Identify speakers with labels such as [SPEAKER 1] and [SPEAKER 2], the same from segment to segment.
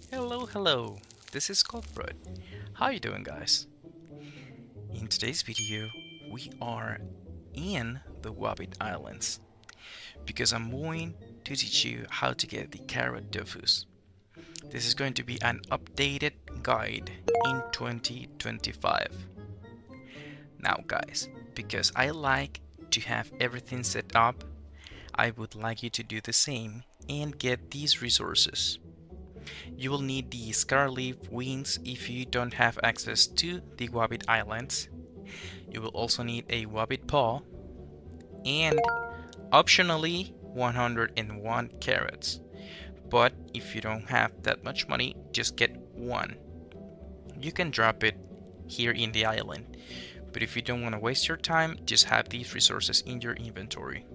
[SPEAKER 1] Hello, this is CAWWOT. How you doing, guys? In today's video, we are in the Wabbit Islands because I'm going to teach you how to get the CAWWOT Dofus. This is going to be an updated guide in 2025. Now guys, because I like to have everything set up, I would like you to do the same and get these resources. You will need the Scarleaf wings if you don't have access to the Wabbit Islands. You will also need a Wabbit paw and optionally 101 carrots. But if you don't have that much money, just get one. You can drop it here in the island. But if you don't want to waste your time, just have these resources in your inventory.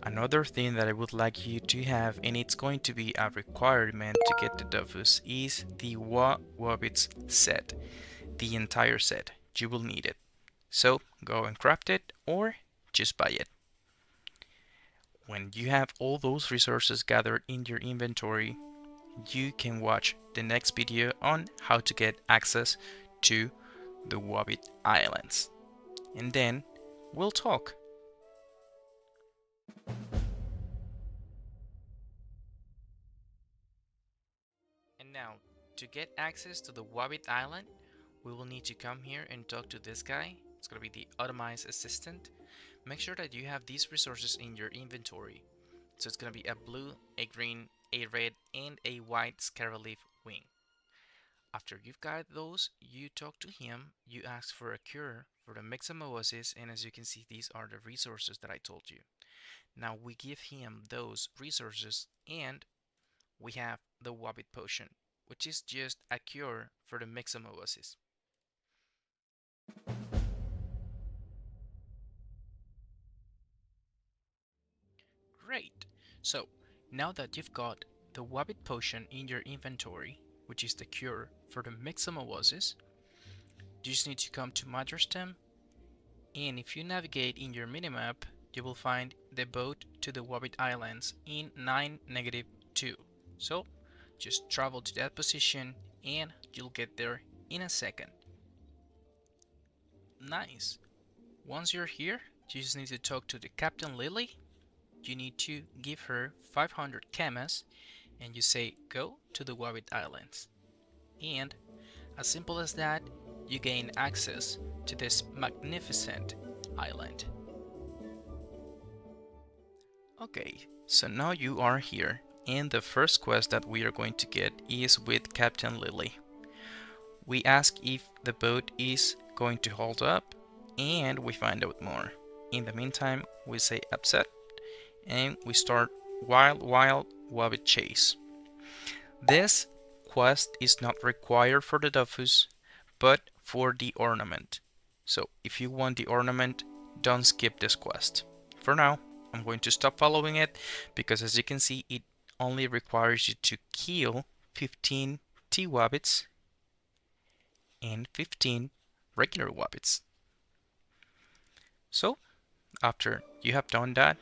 [SPEAKER 1] Another thing that I would like you to have, and it's going to be a requirement to get the Dofus, is the Wabbits set. The entire set. You will need it. So go and craft it or just buy it. When you have all those resources gathered in your inventory, you can watch the next video on how to get access to the Wabbit Islands. And then we'll talk. And now, to get access to the Wabbit Island, we will need to come here and talk to this guy. It's going to be the automized assistant. Make sure that you have these resources in your inventory. So it's going to be a blue, a green, a red, and a white Scarleaf wing. After you've got those, you talk to him, you ask for a cure for the myxomatosis, and as you can see, these are the resources that I told you. Now we give him those resources and we have the Wabbit potion, which is just a cure for the myxomatosis. Great! So, now that you've got the Wabbit potion in your inventory, which is the cure for the myxomatosis, you just need to come to Majorstem, and if you navigate in your minimap, you will find the boat to the Wabbit Islands in 9-2. So, just travel to that position and you'll get there in a second. Nice! Once you're here, you just need to talk to the Captain Lily. You need to give her 500 camas and you say go to the Wabbit Islands. And as simple as that, you gain access to this magnificent island. Okay, so now you are here, and the first quest that we are going to get is with Captain Lily. We ask if the boat is going to hold up, and we find out more. In the meantime, we say upset, and we start Wild Wabbit Chase. This quest is not required for the Dofus, but for the ornament. So if you want the ornament, don't skip this quest. For now, I'm going to stop following it because as you can see, it only requires you to kill 15 T-Wabbits and 15 regular Wabbits. So, after you have done that,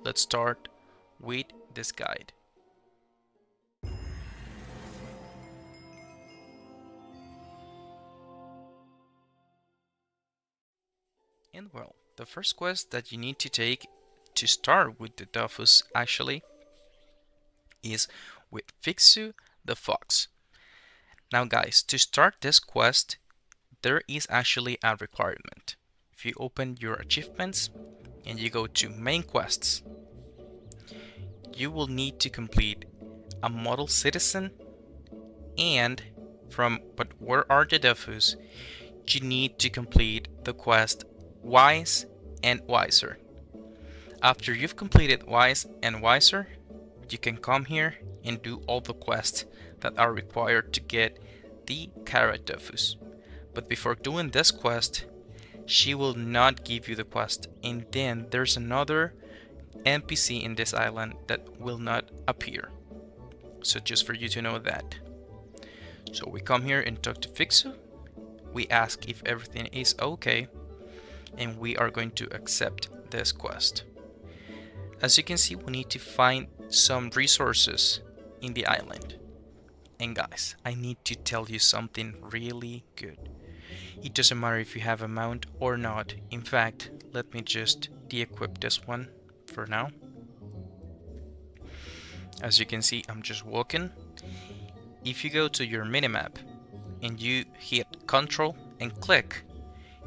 [SPEAKER 1] let's start with this guide. And well, the first quest that you need to take to start with the Dofus actually is with Fiwe the Fox. Now guys, to start this quest, there is actually a requirement. If you open your achievements and you go to main quests, you will need to complete a model citizen and but where are the Dofus? You need to complete the quest Wise and Wiser. After you've completed Wise and Wiser, you can come here and do all the quests that are required to get the CAWWOT Dofus. But before doing this quest, she will not give you the quest, and then there's another NPC in this island that will not appear. So just for you to know that. So we come here and talk to Fiwe. We ask if everything is okay, and we are going to accept this quest. As you can see, we need to find some resources in the island. And guys, I need to tell you something really good. It doesn't matter if you have a mount or not. In fact, let me just de-equip this one for now. As you can see, I'm just walking. If you go to your minimap and you hit Control and click,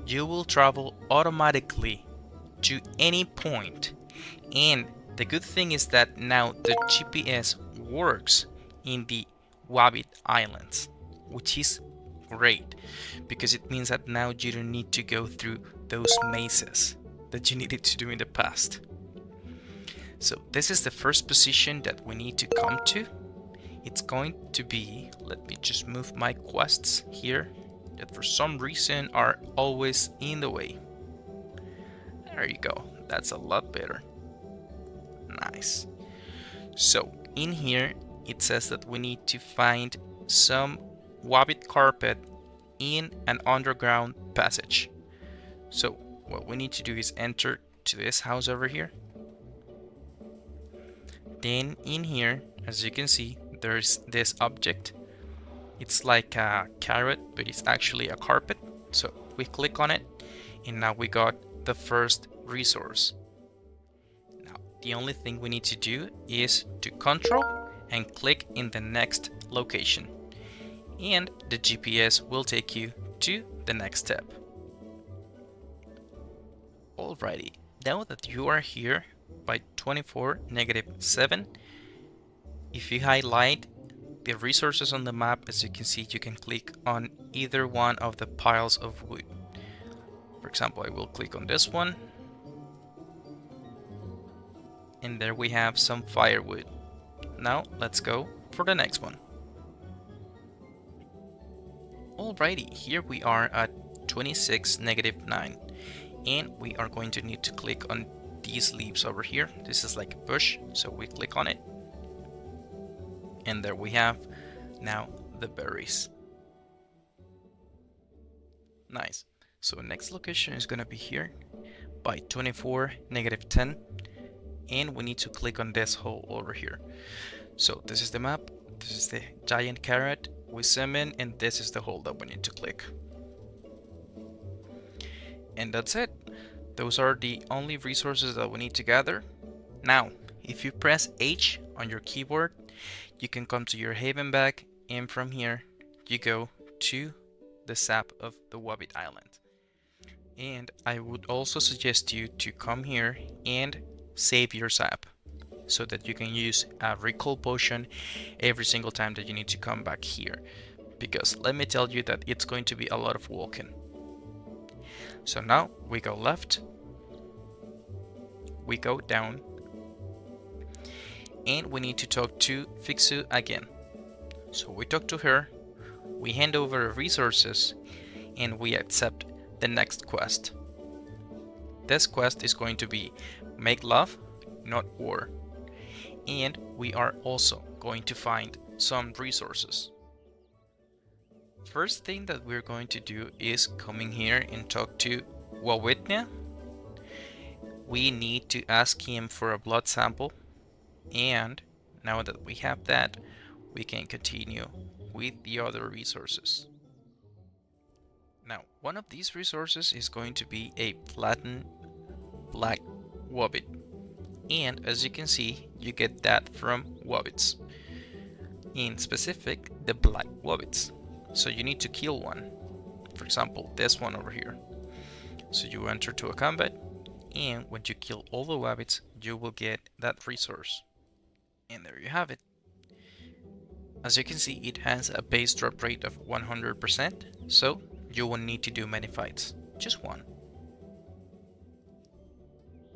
[SPEAKER 1] you will travel automatically to any point. And the good thing is that now the GPS works in the Wabbit Islands, which is great because it means that now you don't need to go through those mazes that you needed to do in the past. So this is the first position that we need to come to. It's going to be, let me just move my quests here that for some reason are always in the way. There you go, that's a lot better. Nice. So in here it says that we need to find some Wabbit carpet in an underground passage. So what we need to do is enter to this house over here. Then in here, as you can see, there's this object. It's like a carrot, but it's actually a carpet. So we click on it and now we got the first resource. Now the only thing we need to do is to control and click in the next location, and the GPS will take you to the next step. Alrighty, now that you are here by 24-7, if you highlight the resources on the map, as you can see, you can click on either one of the piles of wood. For example, I will click on this one, and there we have some firewood. Now let's go for the next one. Alrighty, here we are at 26-9, and we are going to need to click on these leaves over here. This is like a bush, so we click on it, and there we have now the berries. Nice. So next location is gonna be here by 24-10, and we need to click on this hole over here. So this is the map, this is the giant carrot, we zoom in, and this is the hole that we need to click. And that's it. Those are the only resources that we need to gather. Now, if you press H on your keyboard, you can come to your haven bag, and from here you go to the sap of the Wabbit Island. And I would also suggest you to come here and save your sap so that you can use a recall potion every single time that you need to come back here, because let me tell you that it's going to be a lot of walking. So now we go left, we go down, and we need to talk to Fiwe again. So we talk to her, we hand over resources, and we accept the next quest. This quest is going to be make love, not war. And we are also going to find some resources. First thing that we're going to do is come in here and talk to Wabbit. We need to ask him for a blood sample, and now that we have that, we can continue with the other resources. Now, one of these resources is going to be a flattened black wabbit, and as you can see, you get that from wabbits, in specific the black wabbits. So you need to kill one, for example this one over here. So you enter to a combat, and when you kill all the wabbits, you will get that resource, and there you have it. As you can see, it has a base drop rate of 100%, so you won't need to do many fights, just one.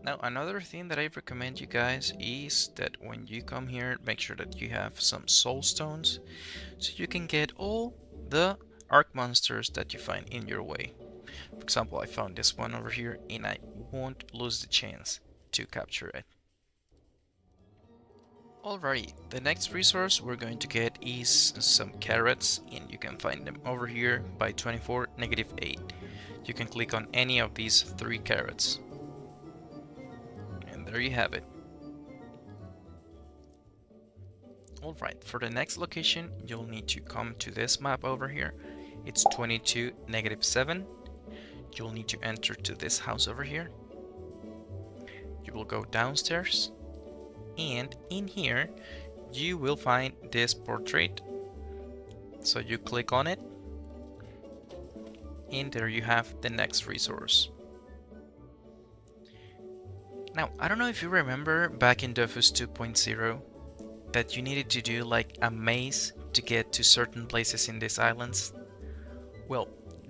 [SPEAKER 1] Now, another thing that I recommend you guys is that when you come here, make sure that you have some soul stones so you can get all the arc monsters that you find in your way. For example, I found this one over here, and I won't lose the chance to capture it. Alrighty, the next resource we're going to get is some carrots, and you can find them over here by 24-8. You can click on any of these 3 carrots. And there you have it. Alright, for the next location, you'll need to come to this map over here. It's 22, -7. You'll need to enter to this house over here. You will go downstairs, and in here, you will find this portrait. So you click on it, and there you have the next resource. Now, I don't know if you remember back in Dofus 2.0 that you needed to do like a maze to get to certain places in these islands. Well,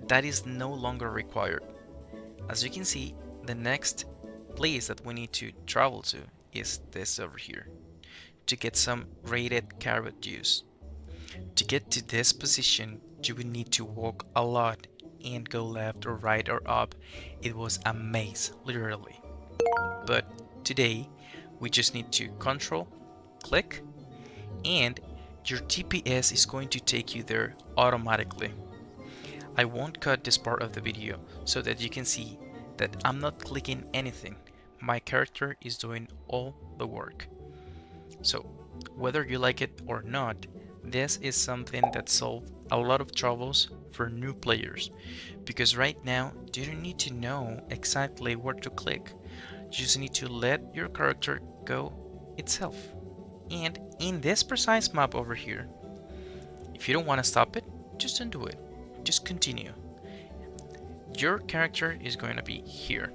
[SPEAKER 1] that is no longer required. As you can see, the next place that we need to travel to is this over here to get some rated CAWWOT juice. To get to this position, you would need to walk a lot and go left or right or up. It was a maze, literally. But today, we just need to control, click, and your TPS is going to take you there automatically. I won't cut this part of the video so that you can see that I'm not clicking anything. My character is doing all the work. So whether you like it or not, this is something that solves a lot of troubles for new players, because right now you don't need to know exactly where to click. You just need to let your character go itself. And in this precise map over here, if you don't want to stop it, just undo it. Just continue. Your character is going to be here,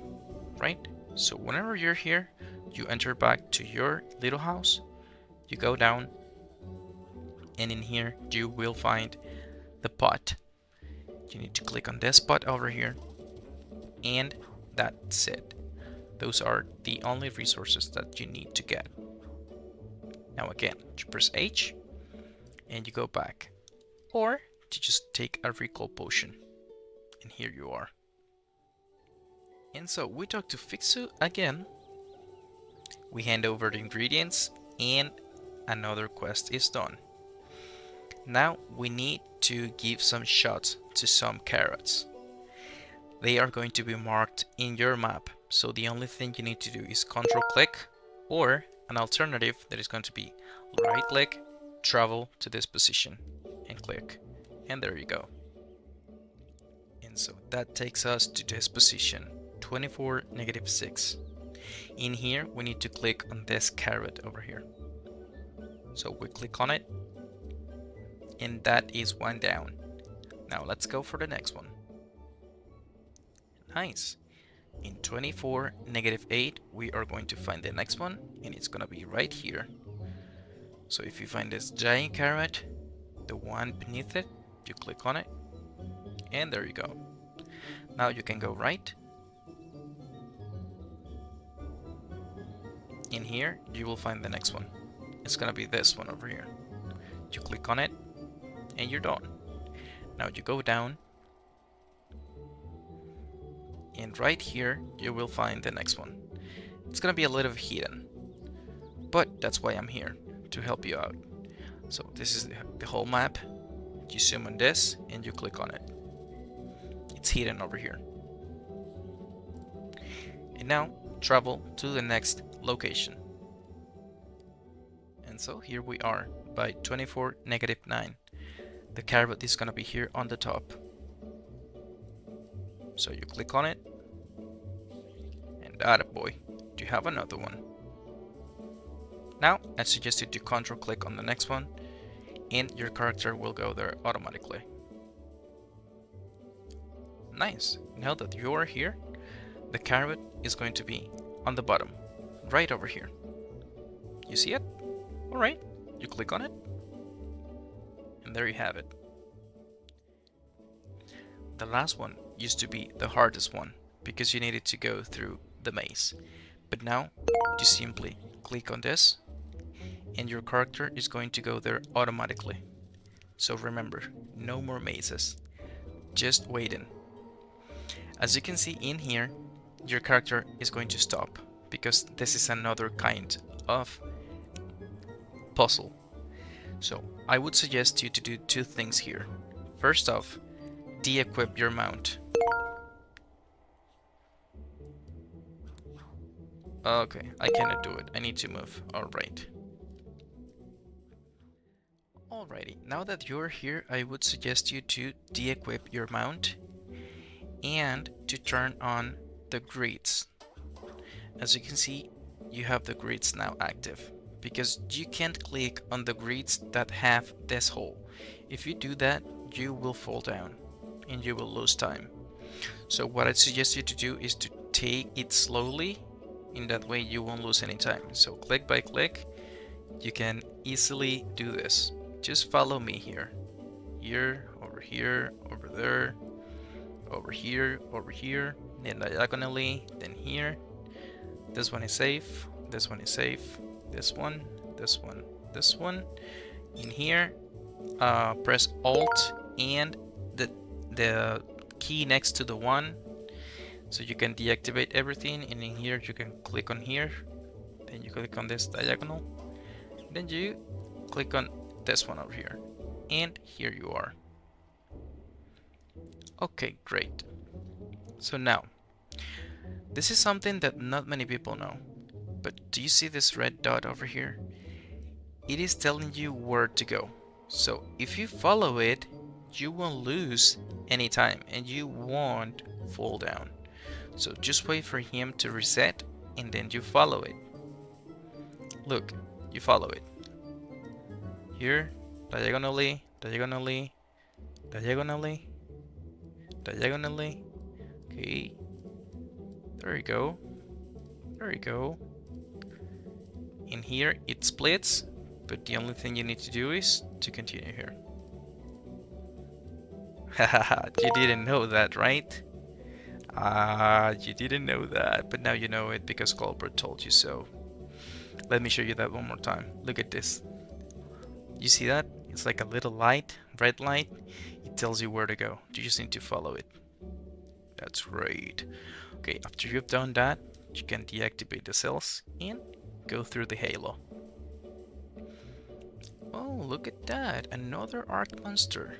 [SPEAKER 1] right? So whenever you're here, you enter back to your little house, you go down, and in here you will find the pot. You need to click on this pot over here, and that's it. Those are the only resources that you need to get. Now again, you press H and you go back, or you just take a recall potion, and here you are. And so we talk to Fixu again, we hand over the ingredients, and another quest is done. Now we need to give some shots to some carrots. They are going to be marked in your map, so the only thing you need to do is control click, or an alternative that is going to be right click, travel to this position, and click, and there you go. And so that takes us to this position, 24, -6. In here we need to click on this carrot over here. So we click on it, and that is one down. Now let's go for the next one. Nice. In 24, -8, we are going to find the next one, and it's gonna be right here. So if you find this giant carrot, the one beneath it, you click on it, and there you go. Now you can go right. In here, you will find the next one. It's gonna be this one over here. You click on it, and you're done. Now you go down, and right here you will find the next one. It's gonna be a little hidden, but that's why I'm here, to help you out. So this is the whole map. You zoom on this and you click on it. It's hidden over here. And now travel to the next location. And so here we are by 24, -9. The carrot is gonna be here on the top. So you click on it, and attaboy, you have another one. Now I suggest you to control click on the next one, and your character will go there automatically. Nice. Now that you are here, the carrot is going to be on the bottom, right over here. You see it? Alright, you click on it, and there you have it. The last one used to be the hardest one, because you needed to go through the maze. But now, you simply click on this, and your character is going to go there automatically. So remember, no more mazes, just waiting. As you can see in here, your character is going to stop, because this is another kind of puzzle. So I would suggest you to do two things here. First off, de-equip your mount. Okay, I cannot do it. I need to move. Alright. Alrighty, now that you're here, I would suggest you to de-equip your mount and to turn on the grids. As you can see, you have the grids now active because you can't click on the grids that have this hole. If you do that, you will fall down and you will lose time. So what I suggest you to do is to take it slowly. In that way you won't lose any time. So click by click, you can easily do this. Just follow me here. Here, over there, over here, then diagonally, then here. This one is safe, this one is safe, this one, this one, this one. In here, press Alt and the key next to the one, so you can deactivate everything. And in here you can click on here, then you click on this diagonal, then you click on this one over here, and here you are. Okay, great. So now, this is something that not many people know, but do you see this red dot over here? It is telling you where to go. So if you follow it, you won't lose any time and you won't fall down. So just wait for him to reset and then you follow it. Look, you follow it. Here, diagonally, diagonally, diagonally, diagonally. Okay, there you go. There you go. In here it splits, but the only thing you need to do is to continue here. Haha, you didn't know that, right? You didn't know that, but now you know it because CAWWOT told you so. Let me show you that one more time. Look at this. You see that? It's like a little light, red light. It tells you where to go. You just need to follow it. That's great. Okay, after you've done that, you can deactivate the cells and go through the halo. Oh, look at that, another arc monster.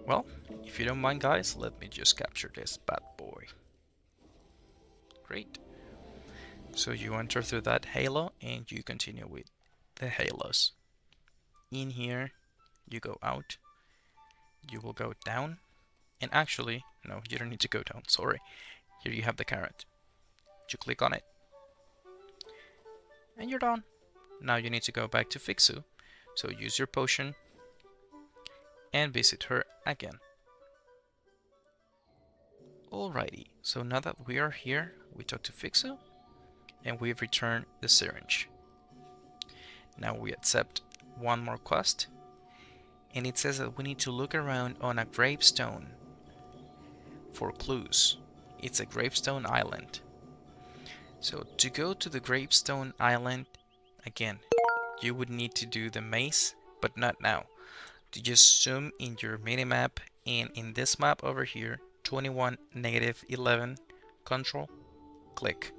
[SPEAKER 1] Well, if you don't mind guys, let me just capture this bad boy. Great. So you enter through that halo and you continue with the halos. In here, you go out, you will go down, and actually, no, you don't need to go down, sorry. Here you have the carrot. You click on it, and you're done. Now you need to go back to Fiwe, so use your potion and visit her again. Alrighty, so now that we are here, we talk to Fiwe and we've returned the syringe. Now we accept one more quest, and it says that we need to look around on a gravestone for clues. It's a gravestone island. So to go to the gravestone island, again, you would need to do the maze, but not now. To just zoom in your minimap, and in this map over here, 21-11, control, click.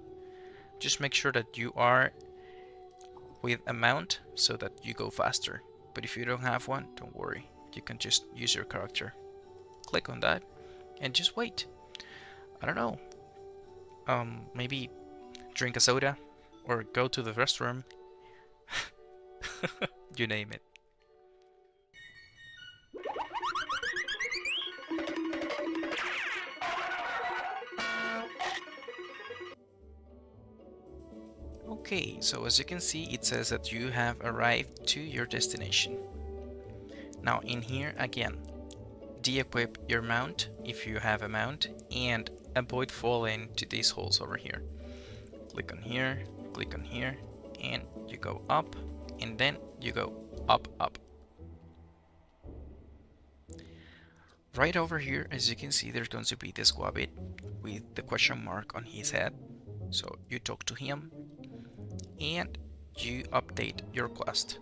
[SPEAKER 1] Just make sure that you are with a mount so that you go faster. But if you don't have one, don't worry. You can just use your character. Click on that and just wait. I don't know. Maybe drink a soda or go to the restroom. You name it. Okay, so as you can see, it says that you have arrived to your destination. Now in here again, de-equip your mount if you have a mount and avoid falling to these holes over here. Click on here, and you go up, and then you go up, up. Right over here, as you can see, there's going to be this Wabbit with the question mark on his head. So you talk to him and you update your quest.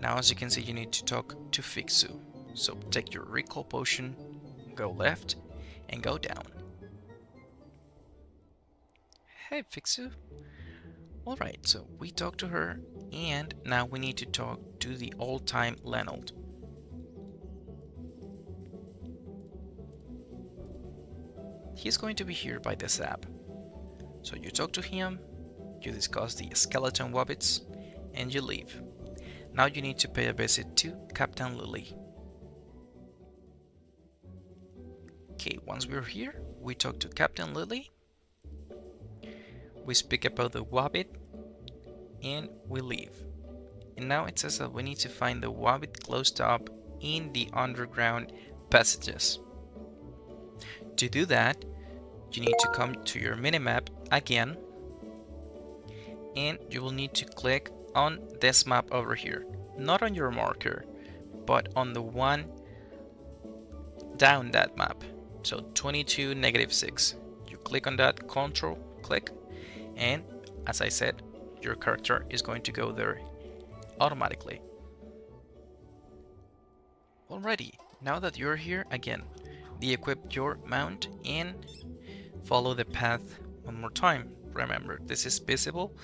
[SPEAKER 1] Now as you can see, you need to talk to Fiwe. So take your recall potion, go left and go down. Hey Fiwe. Alright, so we talked to her and now we need to talk to the old-time Lenald. He's going to be here by this app. So you talk to him, you discuss the skeleton wabbits, and you leave. Now you need to pay a visit to Captain Lily. Okay, once we're here, we talk to Captain Lily. We speak about the Wabbit and we leave. And now it says that we need to find the Wabbit closed up in the underground passages. To do that, you need to come to your minimap again, and you will need to click on this map over here. Not on your marker, but on the one down that map. So 22, -6. You click on that, control click, and as I said, your character is going to go there automatically. Alrighty, now that you're here again, de-equip your mount and follow the path one more time. Remember, this is visible.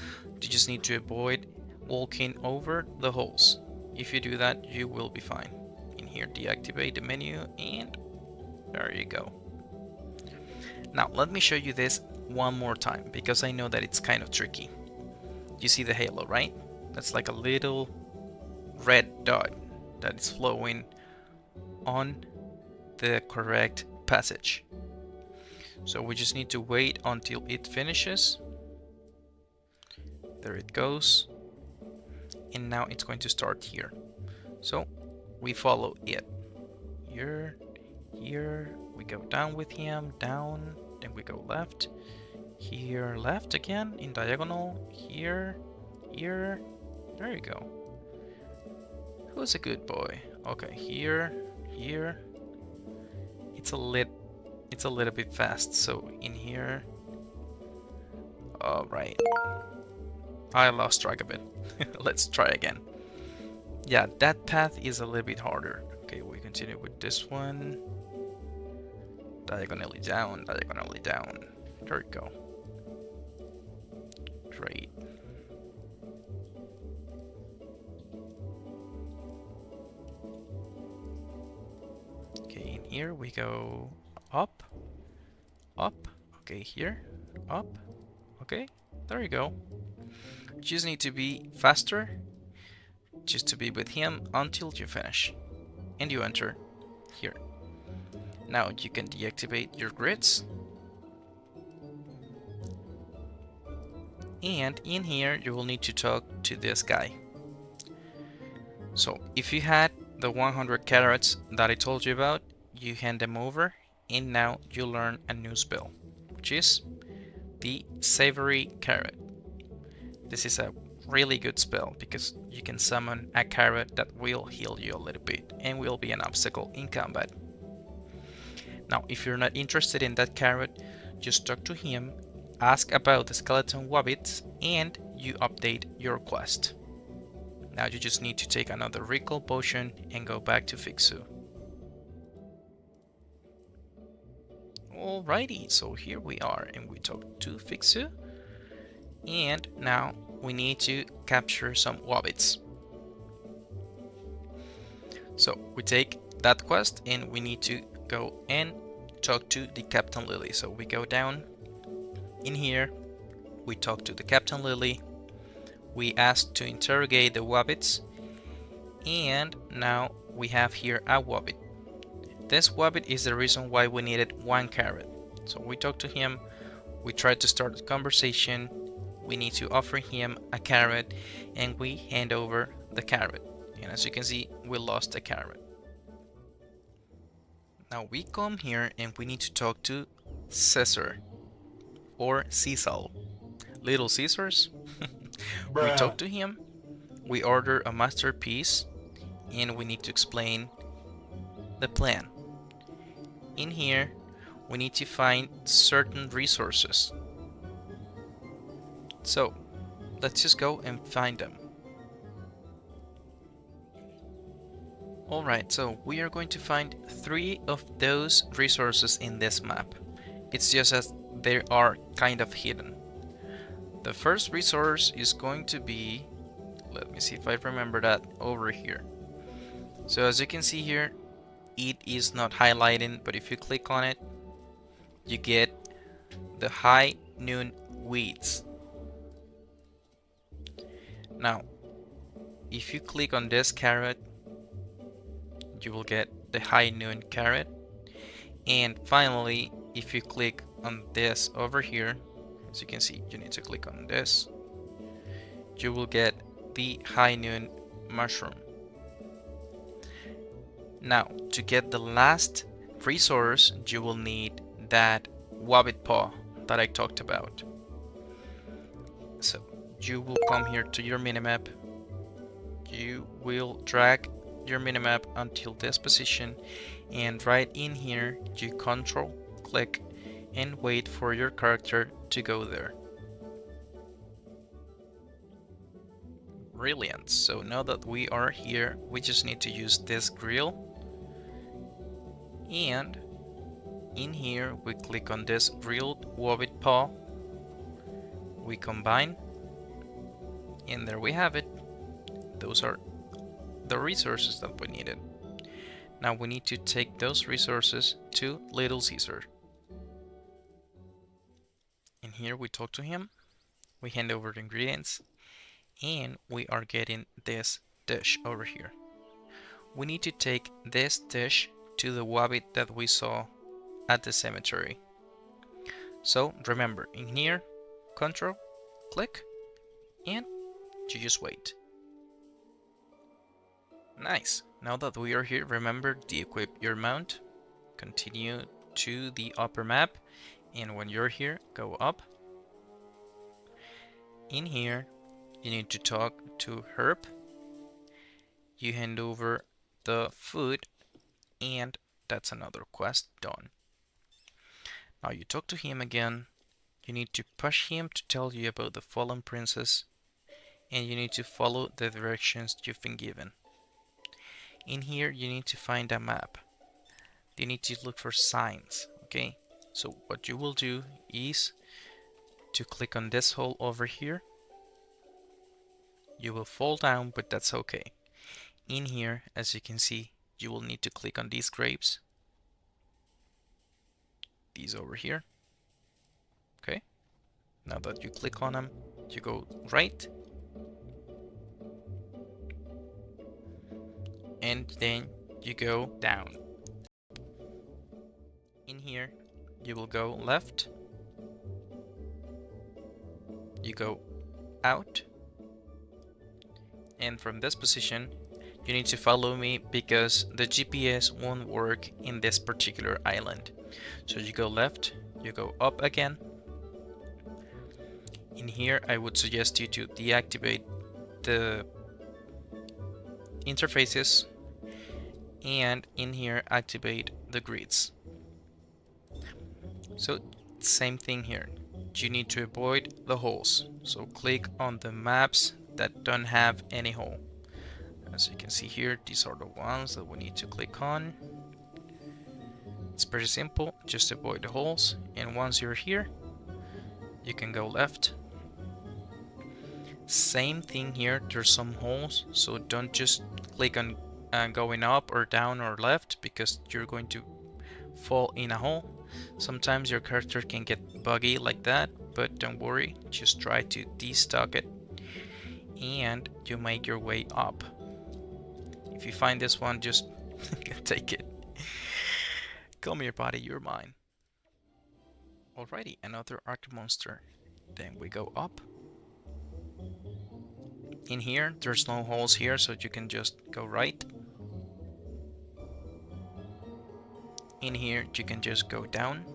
[SPEAKER 1] You just need to avoid walking over the holes. If you do that, you will be fine. In here, deactivate the menu, and there you go. Now, let me show you this one more time, because I know that it's kind of tricky. You see the halo, right? That's like a little red dot that is flowing on the correct passage. So we just need to wait until it finishes. There it goes. And now it's going to start here. So we follow it. Here, we go down with him, down, then we go left. Here, left again, in diagonal, here, here, there you go. Who's a good boy? Okay, here, here. It's a little bit fast, so in here. Alright. I lost track of it. Let's try again. Yeah, that path is a little bit harder. Okay, we continue with this one. Diagonally down, diagonally down. There we go. Great. Okay, in here we go up, up. Okay, here, up. Okay, there you go. Just need to be faster, just to be with him until you finish. And you enter here. Now you can deactivate your grids. And in here you will need to talk to this guy. So if you had the 100 carrots that I told you about, you hand them over, and now you learn a new spell, which is the Savory Carrot. This is a really good spell because you can summon a carrot that will heal you a little bit and will be an obstacle in combat. Now, if you're not interested in that carrot, just talk to him, ask about the skeleton wabbits, and you update your quest. Now you just need to take another recall potion and go back to Fiwe. Alrighty, so here we are and we talk to Fiwe. And now we need to capture some wabbits. So we take that quest and we need to go and talk to the Captain Lily. So we go down in here, we talk to the Captain Lily, we ask to interrogate the wabbits, and now we have here a wabbit. This wabbit is the reason why we needed one carrot. So we talk to him, we try to start a conversation, we need to offer him a carrot, and we hand over the carrot. And as you can see, we lost the carrot. Now we come here and we need to talk to Caesar or Cecil, Little Caesars. We talk to him, we order a masterpiece, and we need to explain the plan. In here, we need to find certain resources. So let's just go and find them. Alright, so we are going to find 3 of those resources in this map. It's just as they are kind of hidden. The first resource is going to be, let me see if I remember that, over here. So as you can see here, it is not highlighting, but if you click on it, you get the high noon weeds. Now, if you click on this carrot, you will get the high noon carrot. And finally, if you click on this over here, as you can see, you need to click on this, you will get the high noon mushroom. Now, to get the last resource, you will need that Wabbit paw that I talked about. So you will come here to your minimap. You will drag your minimap until this position, and right in here you control click and wait for your character to go there. Brilliant. So now that we are here, we just need to use this grill, and in here we click on this grilled Wabbit paw, we combine, and there we have it. Those are the resources that we needed. Now we need to take those resources to Little Caesar. And here we talk to him, we hand over the ingredients, and we are getting this dish over here. We need to take this dish to the Wabbit that we saw at the cemetery. So remember, in here, control, click, and you just wait. Nice. Now that we are here, remember to equip your mount, continue to the upper map, and when you're here, go up. In here, you need to talk to Herb. You hand over the food, and that's another quest done. Now you talk to him again. You need to push him to tell you about the fallen princess, and you need to follow the directions you've been given. In here, you need to find a map. You need to look for signs, okay? So what you will do is to click on this hole over here. You will fall down, but that's okay. In here, as you can see, you will need to click on these grapes. These over here. Okay? Now that you click on them, you go right. And then you go down. In here, you will go left. You go out. And from this position, you need to follow me because the GPS won't work in this particular island. So you go left, you go up again. In here, I would suggest you to deactivate the interfaces, and in here activate the grids. So same thing here, you need to avoid the holes, so click on the maps that don't have any hole. As you can see here, these are the ones that we need to click on. It's pretty simple, just avoid the holes, and once you're here you can go left. Same thing here, there's some holes, so don't just click on going up or down or left, because you're going to fall in a hole. Sometimes your character can get buggy like that, but don't worry, just try to destock it and you make your way up. If you find this one, just take it. Come here, buddy, you're mine. Alrighty, another arc monster. Then we go up. In here, there's no holes here, so you can just go right. In here, you can just go down.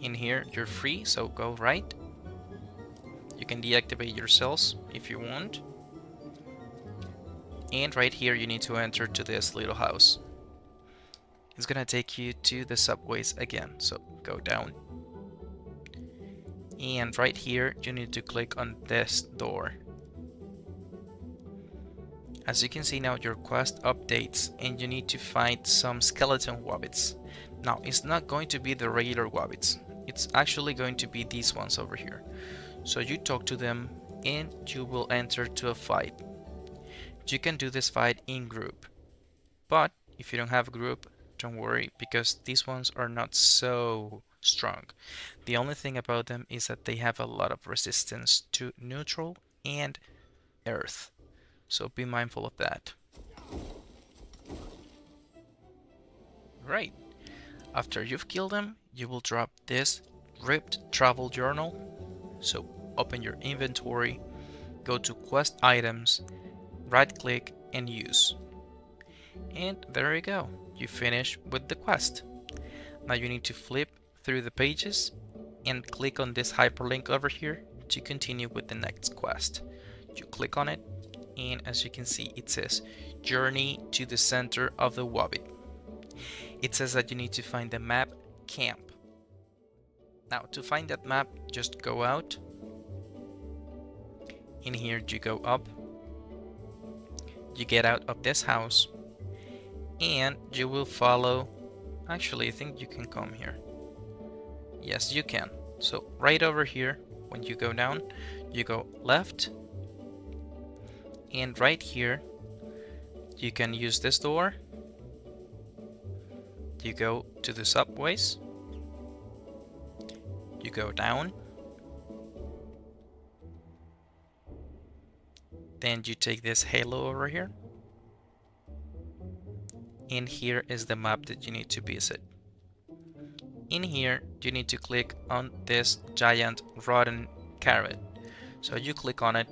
[SPEAKER 1] In here, you're free, so go right. You can deactivate your cells if you want. And right here, you need to enter to this little house. It's gonna take you to the subways again, so go down. And right here, you need to click on this door. As you can see now, your quest updates and you need to find some skeleton wabbits. Now, it's not going to be the regular wabbits. It's actually going to be these ones over here. So you talk to them and you will enter to a fight. You can do this fight in group. But if you don't have a group, don't worry, because these ones are not so strong. The only thing about them is that they have a lot of resistance to neutral and earth. So be mindful of that. Right. After you've killed them, you will drop this ripped travel journal. So open your inventory, go to quest items, right click and use. And there you go. You finish with the quest. Now you need to flip through the pages and click on this hyperlink over here to continue with the next quest. You click on it, and as you can see, it says Journey to the Center of the Wabbit. It says that you need to find the map camp. Now to find that map, just go out. In here you go up. You get out of this house and you will follow. Actually, I think you can come here. Yes, you can. So right over here, when you go down, you go left, and right here you can use this door. You go to the subways, you go down, then you take this halo over here, and here is the map that you need to visit. In here you need to click on this giant rotten carrot. So you click on it.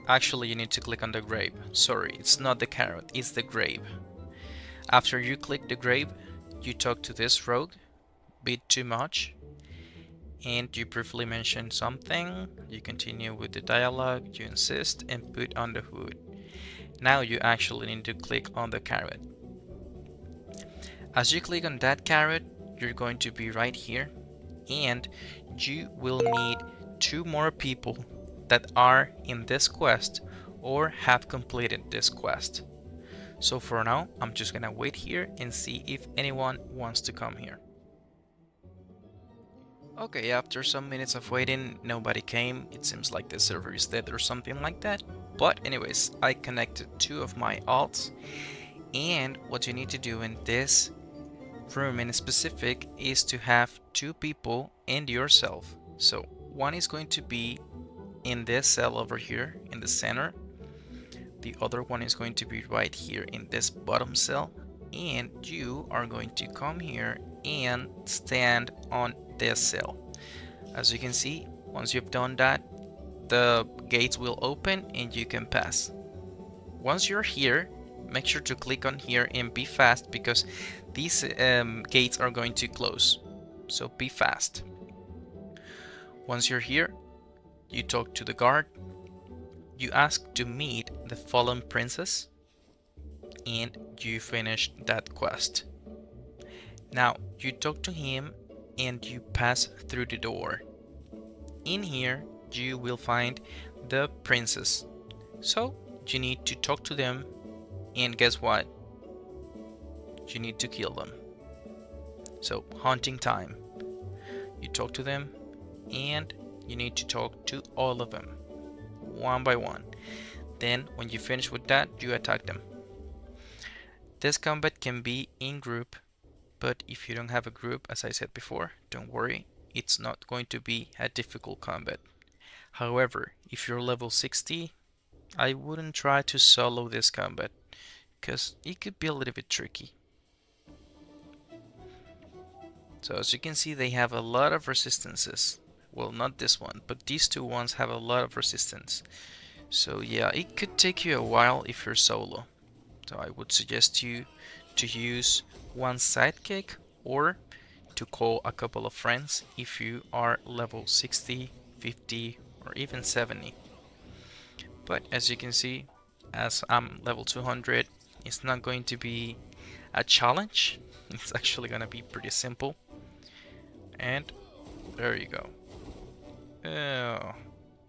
[SPEAKER 1] Actually, you need to click on the grape. Sorry, it's not the carrot, it's the grape. After you click the grape, you talk to this rogue, bit too much, and you briefly mention something. You continue with the dialogue, you insist, and put on the hood. Now you actually need to click on the carrot. As you click on that carrot, you're going to be right here, and you will need 2 more people that are in this quest or have completed this quest. So for now, I'm just gonna wait here and see if anyone wants to come here. Okay, after some minutes of waiting, nobody came. It seems like the server is dead or something like that. But anyways, I connected 2 of my alts, and what you need to do in this room in specific is to have 2 people and yourself. So one is going to be in this cell over here in the center. The other one is going to be right here in this bottom cell, and you are going to come here and stand on this cell. As you can see, once you've done that, the gates will open and you can pass. Once you're here, make sure to click on here and be fast, because these gates are going to close, so be fast. Once you're here, you talk to the guard, you ask to meet the fallen princess, and you finish that quest. Now you talk to him and you pass through the door. In here you will find the princess, so you need to talk to them, and guess what? You need to kill them. So hunting time. You talk to them and you need to talk to all of them one by one. Then when you finish with that, you attack them. This combat can be in group, but if you don't have a group, as I said before, don't worry, it's not going to be a difficult combat. However, if you're level 60, I wouldn't try to solo this combat, because it could be a little bit tricky. So as you can see, they have a lot of resistances. Well, not this one, but these 2 ones have a lot of resistance. So yeah, it could take you a while if you're solo. So I would suggest you to use one sidekick or to call a couple of friends if you are level 60, 50, or even 70. But as you can see, as I'm level 200, it's not going to be a challenge. It's actually gonna be pretty simple. And there you go. Oh,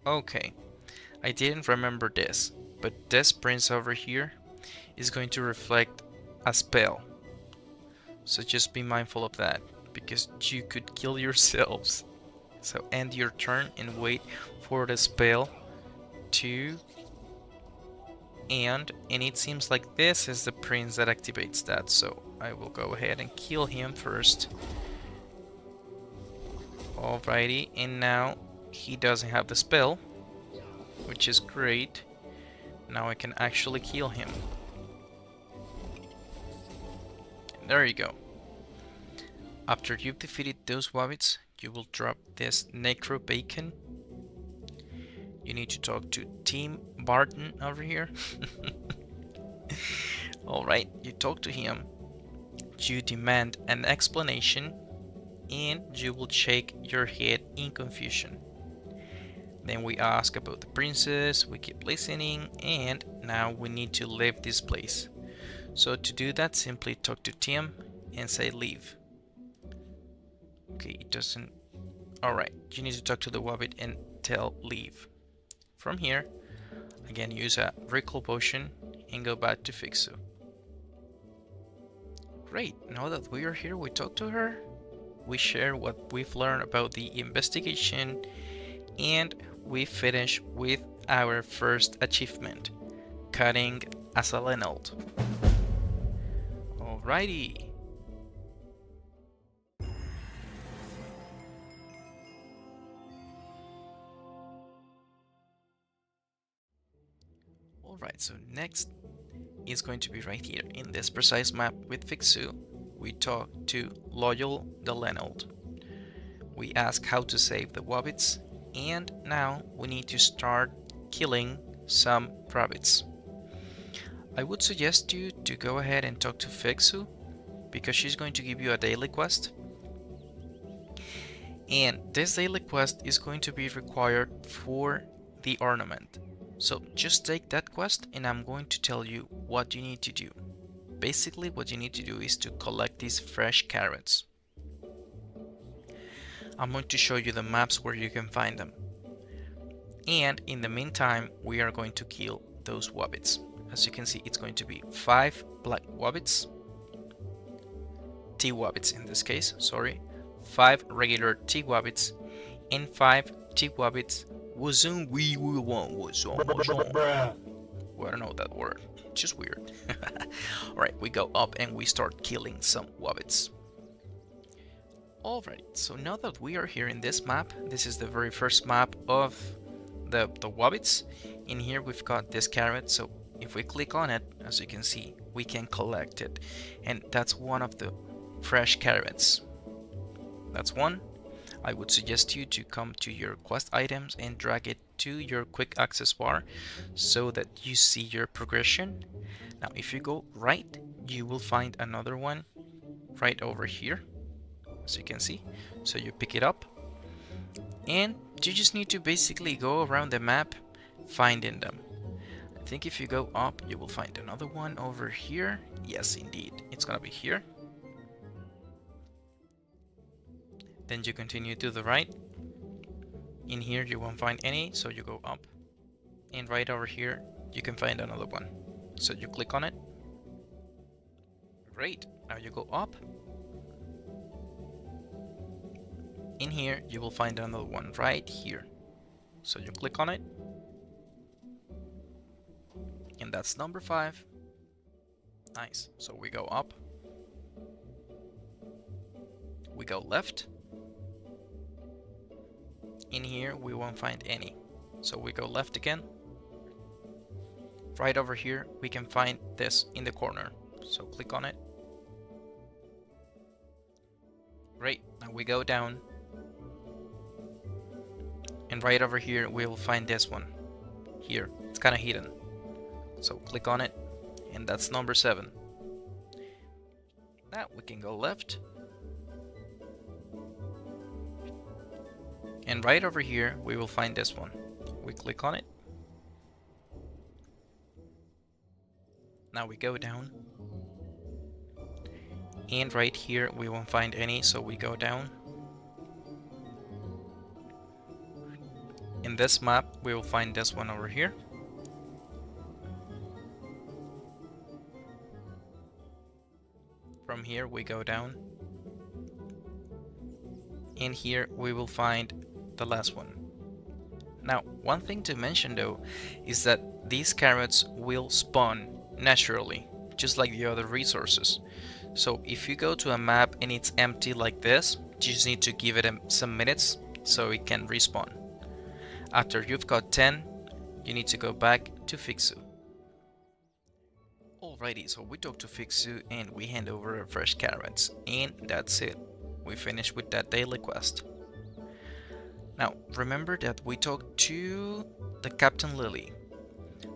[SPEAKER 1] okay. I didn't remember this, but this prince over here is going to reflect a spell. So just be mindful of that, because you could kill yourselves. So end your turn and wait for the spell to end, and it seems like this is the prince that activates that, so I will go ahead and kill him first. Alrighty, and now he doesn't have the spell, which is great. Now I can actually kill him. There you go. After you've defeated those wabbits, you will drop this necro bacon. You need to talk to Tim Barton over here. Alright, you talk to him. You demand an explanation, and you will shake your head in confusion. Then we ask about the princess, we keep listening, and now we need to leave this place. So to do that, simply talk to Tim and say leave. Okay, it doesn't... Alright, you need to talk to the wabbit and tell leave. From here, again use a recall potion and go back to Fiwe. Great, now that we are here, we talk to her, we share what we've learned about the investigation, and we finish with our first achievement, Cunning as a Lenald. Alrighty. Alright, so next is going to be right here in this precise map with Fiwe. We talk to Loyal the Lenald. We ask how to save the wabbits, and now we need to start killing some rabbits. I would suggest you to go ahead and talk to Fiwe, because she's going to give you a daily quest. And this daily quest is going to be required for the ornament. So just take that quest and I'm going to tell you what you need to do. Basically what you need to do is to collect these fresh carrots. I'm going to show you the maps where you can find them. And in the meantime, we are going to kill those wabbits. As you can see, it's going to be 5 black wabbits, T-wabbits in this case, sorry, 5 regular T-wabbits, and 5 T-wabbits. Well, I don't know that word, just weird. Alright, we go up and we start killing some wabbits. Alright, so now that we are here in this map, this is the very first map of the wabbits. In here we've got this carrot, so if we click on it, as you can see, we can collect it. And that's one of the fresh carrots. That's one. I would suggest you to come to your quest items and drag it to your quick access bar so that you see your progression. Now if you go right, you will find another one right over here, as you can see. So you pick it up and you just need to basically go around the map finding them. I think if you go up, you will find another one over here. Yes, indeed, it's gonna be here. Then you continue to the right. In here you won't find any, so you go up. And right over here you can find another one. So you click on it. Great, now you go up. In here you will find another one right here. So you click on it. And that's number 5. Nice, so we go up. We go left. In here we won't find any, so we go left again. Right over here we can find this in the corner, so click on it. Great, now we go down, and right over here we will find this one here. It's kind of hidden, so click on it, and that's number 7. Now we can go left. And right over here, we will find this one. We click on it. Now we go down. And right here, we won't find any, so we go down. In this map, we will find this one over here. From here, we go down. And here, we will find the last one. Now, one thing to mention though is that these carrots will spawn naturally, just like the other resources. So if you go to a map and it's empty like this, you just need to give it some minutes so it can respawn. After you've got 10, you need to go back to Fixu. Alrighty, so we talk to Fixu and we hand over our fresh carrots, and that's it. We finished with that daily quest. Now, remember that we talked to the Captain Lily.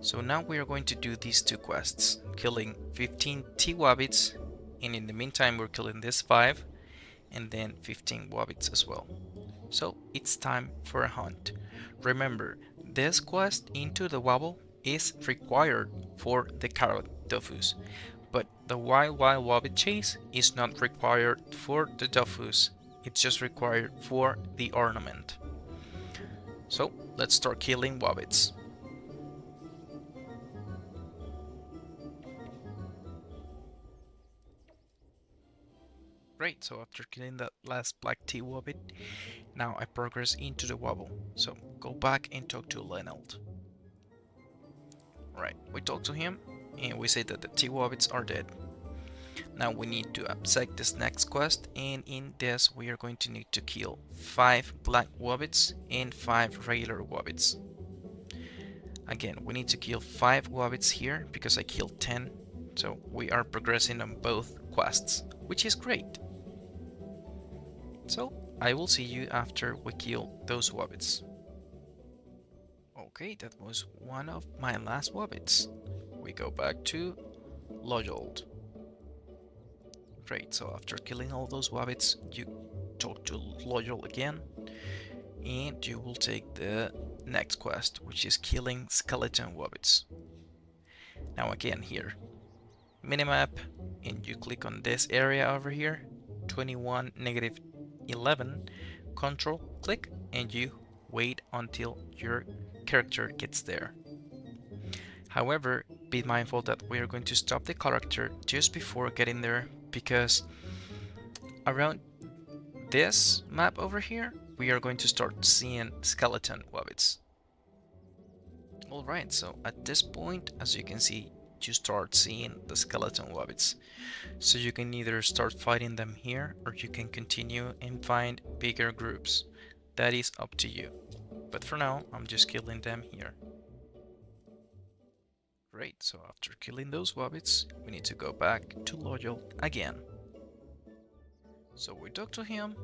[SPEAKER 1] So now we are going to do these two quests, killing 15 T-Wabbits, and in the meantime we're killing this 5, and then 15 Wabbits as well. So it's time for a hunt. Remember, this quest into the Wobble is required for the CAWWOT Dofus, but the Wild Wabbit chase is not required for the Dofus, it's just required for the ornament. So let's start killing Wabbits. Great, so after killing that last black T-Wabbit, now I progress into the Wobble. So go back and talk to Lenald. Right, we talk to him and we say that the T-Wabbits are dead. Now we need to upsec this next quest, and in this we are going to need to kill 5 black Wabbits and 5 regular Wabbits. Again, we need to kill 5 Wabbits here because I killed 10, so we are progressing on both quests, which is great. So I will see you after we kill those Wabbits. Okay, that was one of my last Wabbits. We go back to Lenald. Great, so after killing all those Wabbits, you talk to Lenald again, and you will take the next quest, which is killing skeleton Wabbits. Now again here, minimap, and you click on this area over here, 21 negative 11, control click, and you wait until your character gets there. However, be mindful that we are going to stop the character just before getting there, because around this map over here we are going to start seeing skeleton Wabbits. Alright, so at this point, as you can see, you start seeing the skeleton Wabbits. So you can either start fighting them here, or you can continue and find bigger groups. That is up to you. But for now, I'm just killing them here. Great, so after killing those Wabbits, we need to go back to Lenald again. So we talk to him,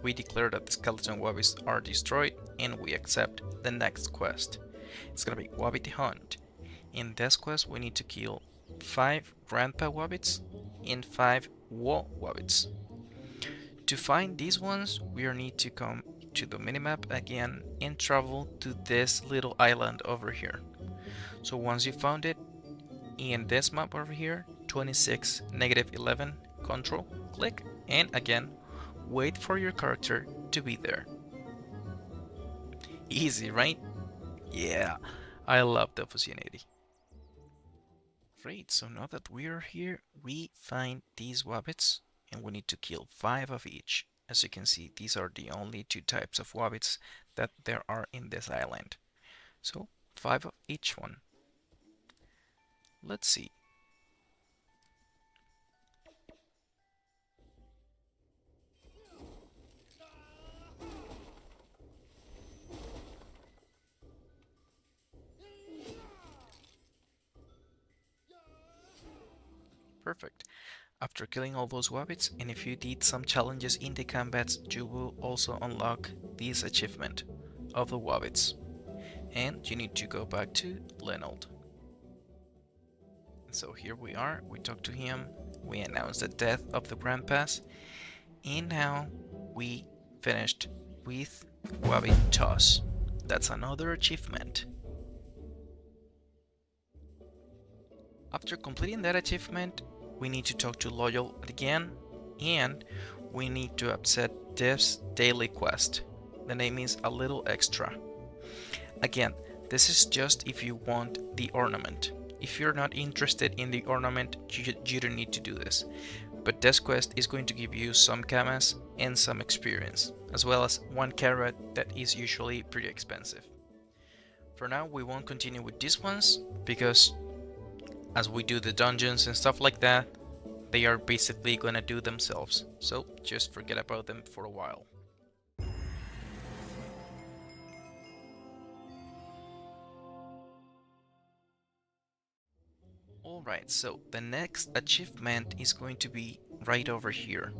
[SPEAKER 1] we declare that the skeleton Wabbits are destroyed, and we accept the next quest. It's gonna be Wabbit Hunt. In this quest, we need to kill 5 Grandpa Wabbits and 5 Whole Wabbits. To find these ones, we need to come to the minimap again and travel to this little island over here. So once you found it, in this map over here, 26 negative 11, control click, and again wait for your character to be there. Easy, right? Yeah, I love the fusionity. Great, so now that we are here, we find these Wabbits, and we need to kill 5 of each. As you can see, these are the only 2 types of Wabbits that there are in this island. So 5 of each one. Let's see. Perfect. After killing all those Wabbits, and if you did some challenges in the combats, you will also unlock this achievement of the Wabbits. And you need to go back to Lenald. So here we are, we talk to him, we announce the death of the Grandpas, and now we finished with Wabbit Toss. That's another achievement. After completing that achievement, we need to talk to Lenald again, and we need to upset this daily quest. The name is A Little Extra. Again, this is just if you want the ornament. If you're not interested in the ornament, you don't need to do this. But this quest is going to give you some kamas and some experience, as well as 1 carrot that is usually pretty expensive. For now, we won't continue with these ones, because as we do the dungeons and stuff like that, they are basically gonna do themselves. So just forget about them for a while. Alright, so the next achievement is going to be right over here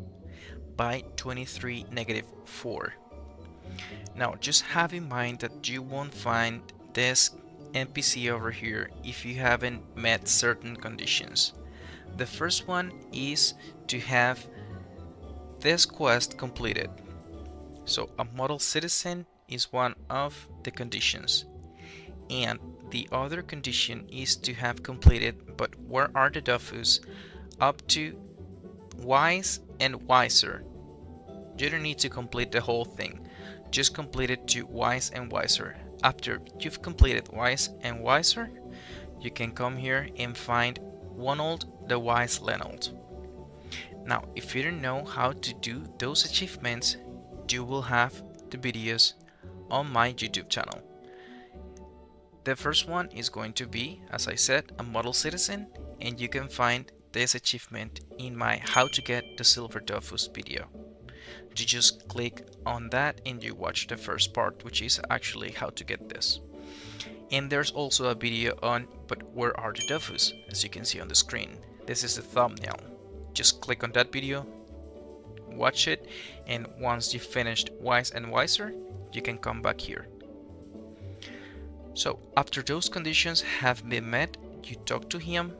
[SPEAKER 1] by 23-4. Now just have in mind that you won't find this NPC over here if you haven't met certain conditions. The first one is to have this quest completed. So a model citizen is one of the conditions. And the other condition is to have completed but where are the Dofus up to wise and wiser. You don't need to complete the whole thing. Just complete it to wise and wiser. After you've completed wise and wiser, you can come here and find Lenald the Wise Lenald. Now, if you don't know how to do those achievements, you will have the videos on my YouTube channel. The first one is going to be, as I said, a model citizen, and you can find this achievement in my How to Get the Silver Dofus video. You just click on that and you watch the first part, which is actually how to get this. And there's also a video on but where are the Dofus, as you can see on the screen. This is the thumbnail. Just click on that video, watch it, and once you've finished Wise and Wiser, you can come back here. So after those conditions have been met, you talk to him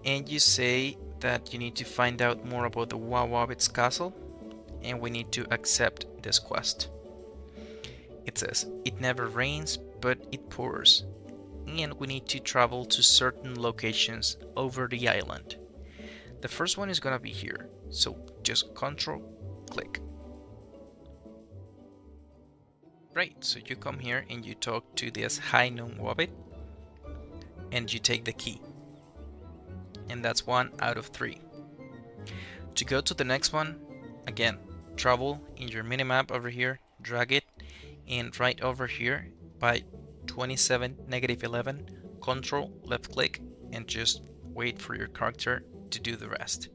[SPEAKER 1] and you say that you need to find out more about the Wabbit's castle and we need to accept this quest. It says, it never rains but it pours, and we need to travel to certain locations over the island. The first one is gonna be here, so just control click. Right, so you come here and you talk to this high known Wabbit and you take the key, and that's 1 out of 3. To go to the next one, again, travel in your minimap over here, drag it, and right over here by 27-11, control left click and just wait for your character to do the rest.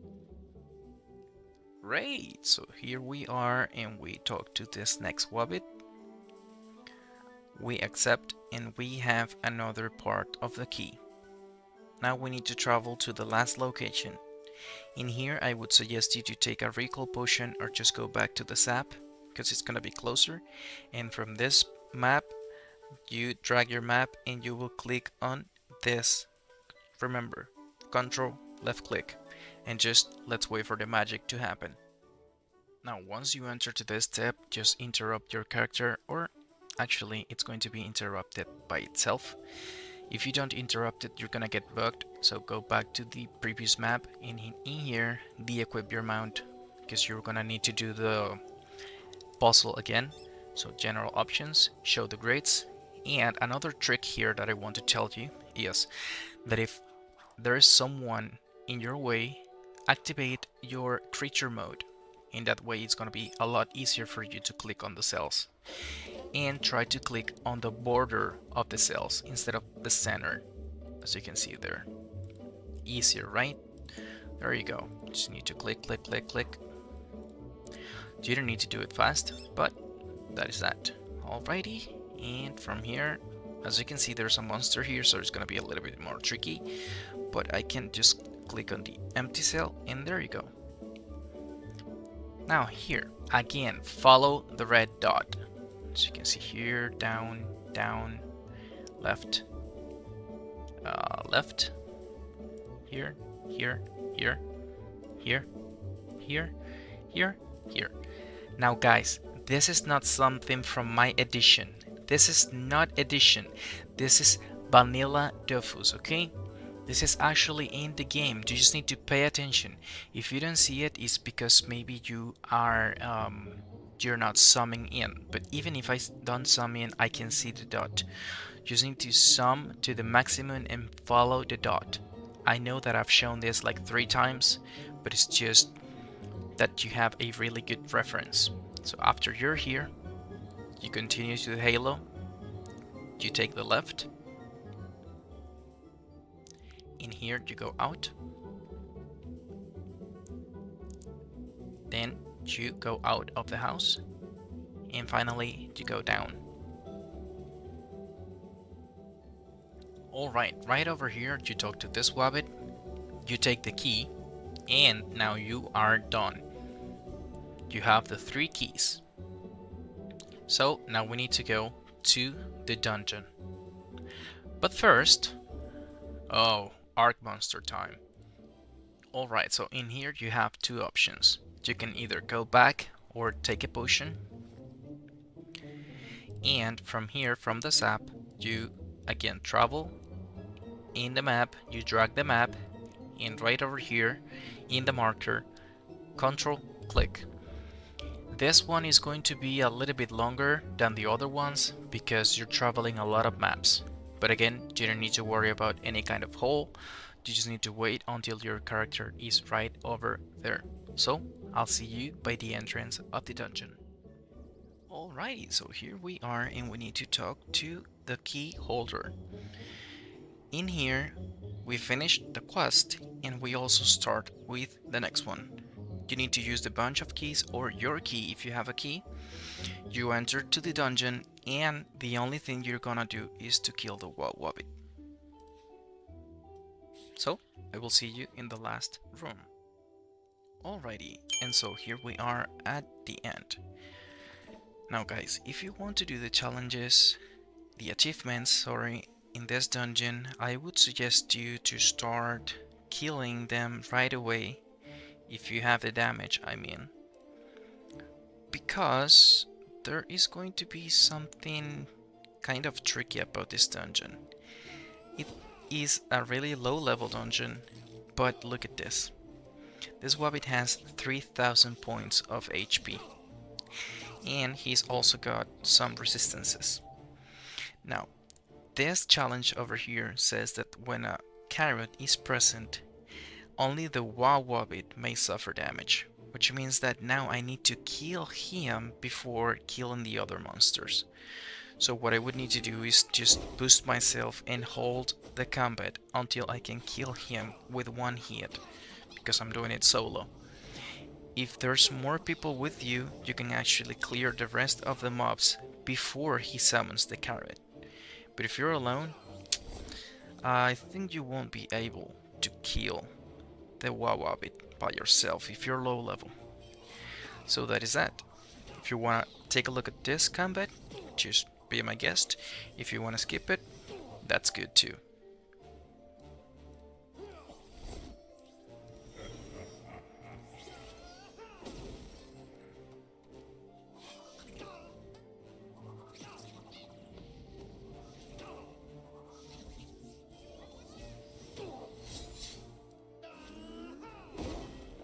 [SPEAKER 1] Great, so here we are and we talk to this next Wabbit. We accept and we have another part of the key. Now we need to travel to the last location. In here I would suggest you to take a recall potion or just go back to the sap because it's gonna be closer, and from this map you drag your map and you will click on this. Remember, control left click and just let's wait for the magic to happen. Now once you enter to this step, just interrupt your character, or actually it's going to be interrupted by itself. If you don't interrupt it, you're gonna get bugged, so go back to the previous map and in here de-equip your mount because you're gonna need to do the puzzle again. So general options, show the grades, and another trick here that I want to tell you is that if there is someone in your way, activate your creature mode. In that way it's gonna be a lot easier for you to click on the cells. And try to click on the border of the cells instead of the center, as you can see there. Easier, right? There you go. Just need to click, click, click, click. You don't need to do it fast, but that is that. Alrighty, and from here, as you can see, there's a monster here, so it's gonna be a little bit more tricky, but I can just click on the empty cell, and there you go. Now here, again, follow the red dot. So you can see here, down, down, left, left, here, here, here, here, here, here, here. Now guys, this is not something from my edition. This is not edition. This is vanilla Dofus, okay? This is actually in the game. You just need to pay attention. If you don't see it, it's because maybe you are you're not zooming in, but even if I don't zoom in, I can see the dot. You just need to zoom to the maximum and follow the dot. I know that I've shown this like 3 times, but it's just that you have a really good reference. So after you're here, you continue to the halo, you take the left, in here you go out, then you go out of the house, and finally you go down. Alright, right over here you talk to this Wabbit, you take the key, and now you are done. You have the 3 keys. So now we need to go to the dungeon. But first, oh, Arc Monster time. Alright, so in here you have 2 options. You can either go back or take a potion. And from here, from the sap, you again travel in the map, you drag the map, and right over here in the marker, control click. This one is going to be a little bit longer than the other ones because you're traveling a lot of maps. But again, you don't need to worry about any kind of hole. You just need to wait until your character is right over there. So I'll see you by the entrance of the dungeon. Alrighty, so here we are and we need to talk to the key holder. In here, we finished the quest and we also start with the next one. You need to use the bunch of keys or your key if you have a key. You enter to the dungeon and the only thing you're gonna do is to kill the Wabbit. So, I will see you in the last room. Alrighty, and so here we are at the end. Now guys, if you want to do the challenges, the achievements, sorry, in this dungeon, I would suggest you to start killing them right away. If you have the damage, I mean. Because there is going to be something kind of tricky about this dungeon. It is a really low level dungeon, but look at this. This Wabbit has 3000 points of HP. And he's also got some resistances. Now, this challenge over here says that when a carrot is present, only the Wabbit may suffer damage, which means that now I need to kill him before killing the other monsters. So what I would need to do is just boost myself and hold the combat until I can kill him with one hit, because I'm doing it solo. If there's more people with you, you can actually clear the rest of the mobs before he summons the carrot. But if you're alone, I think you won't be able to kill the Wabbit by yourself if you're low level. So that is that. If you want to take a look at this combat, just be my guest. If you want to skip it, that's good too.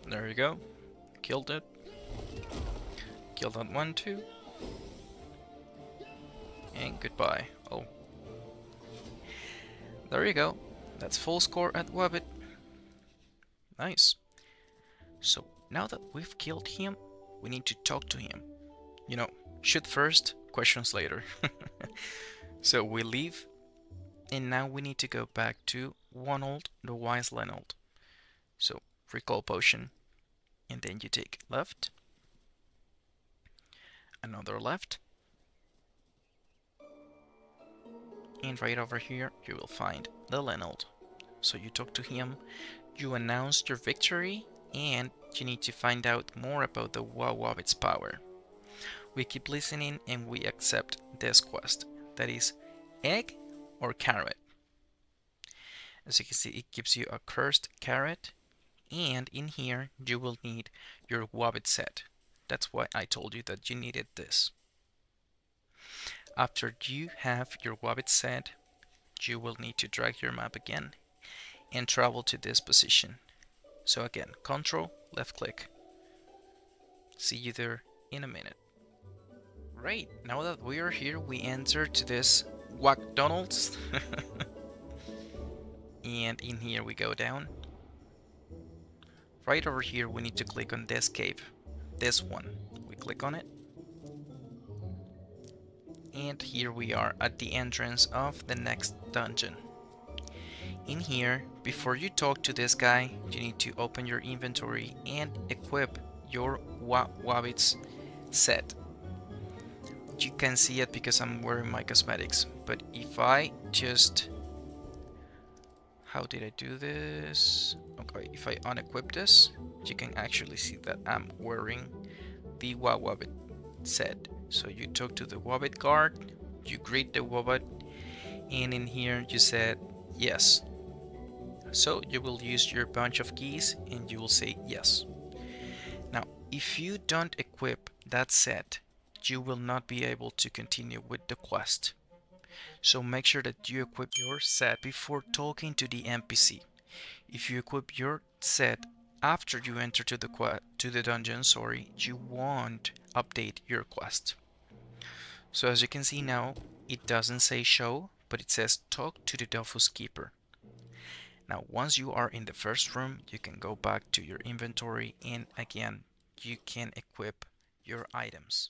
[SPEAKER 1] There you go. Killed it. Killed that one too. And goodbye. Oh. There you go. That's full score at Wabbit. Nice. So now that we've killed him, we need to talk to him. You know, shoot first, questions later. So we leave, and now we need to go back to Lenald, the wise Lenald. So recall potion, and then you take left, another left, and right over here you will find the Lenald. So you talk to him, you announce your victory, and you need to find out more about the Wabbit's power. We keep listening and we accept this quest, that is egg or carrot. As you can see, it gives you a cursed carrot, and in here you will need your Wabbit set. That's why I told you that you needed this. After you have your Wabbit set, you will need to drag your map again and travel to this position. So again, control, left click. See you there in a minute. Right, now that we are here, we enter to this McDonald's. And in here we go down. Right over here we need to click on this cave. This one. We click on it. And here we are at the entrance of the next dungeon. In here, before you talk to this guy, you need to open your inventory and equip your Wabbit's set. You can see it because I'm wearing my cosmetics, but if I just... How did I do this? Okay, if I unequip this, you can actually see that I'm wearing the Wabbit set. So you talk to the Wabbit guard, you greet the Wabbit, and in here you said yes. So you will use your bunch of keys and you will say yes. Now, if you don't equip that set, you will not be able to continue with the quest. So make sure that you equip your set before talking to the NPC. If you equip your set after you enter to the dungeon, you won't update your quest. So as you can see now, it doesn't say show, but it says talk to the Dofus keeper. Now once you are in the first room, you can go back to your inventory and again you can equip your items.